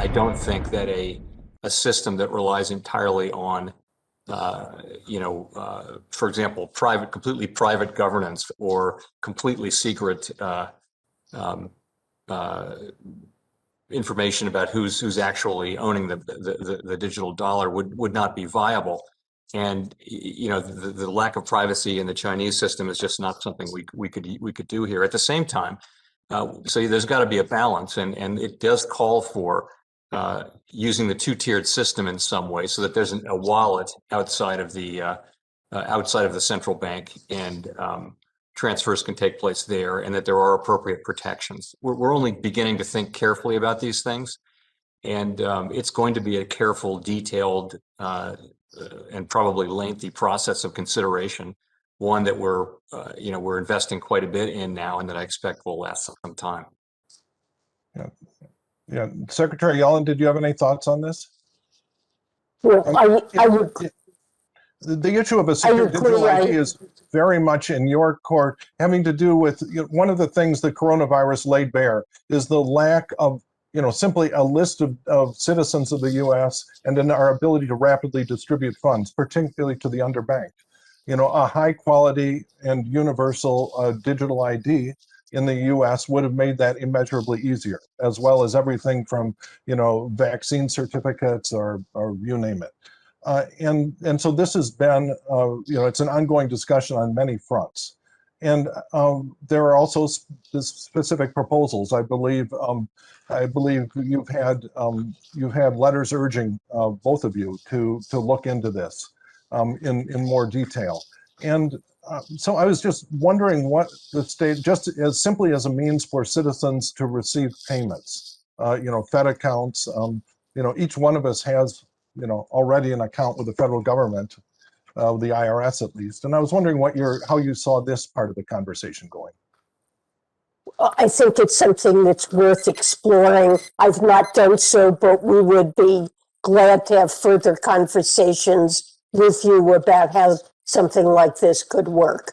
I don't think that a system that relies entirely on, for example, completely private governance or completely secret information about who's actually owning the digital dollar would not be viable. And the lack of privacy in the Chinese system is just not something we could do here. At the same time, so there's got to be a balance, and it does call for using the two-tiered system in some way, so that there's a wallet outside of the central bank, and transfers can take place there, and that there are appropriate protections. We're only beginning to think carefully about these things, and it's going to be a careful, detailed, and probably lengthy process of consideration. One that we're investing quite a bit in now, and that I expect will last some time. Yeah, yeah. Secretary Yellen, did you have any thoughts on this? Well, I would. The issue of a secure digital ID is very much in your court, having to do with one of the things the coronavirus laid bare is the lack of simply a list of citizens of the U.S. and in our ability to rapidly distribute funds, particularly to the underbanked. A high quality and universal digital ID in the U.S. would have made that immeasurably easier, as well as everything from, vaccine certificates or you name it. And so this has been, it's an ongoing discussion on many fronts. And there are also specific proposals. I believe you've had letters urging both of you to look into this in more detail. And so I was just wondering what the state, just as simply as a means for citizens to receive payments, Fed accounts, each one of us has, already an account with the federal government, the IRS at least. And I was wondering how you saw this part of the conversation going. I think it's something that's worth exploring. I've not done so, but we would be glad to have further conversations with you about how something like this could work.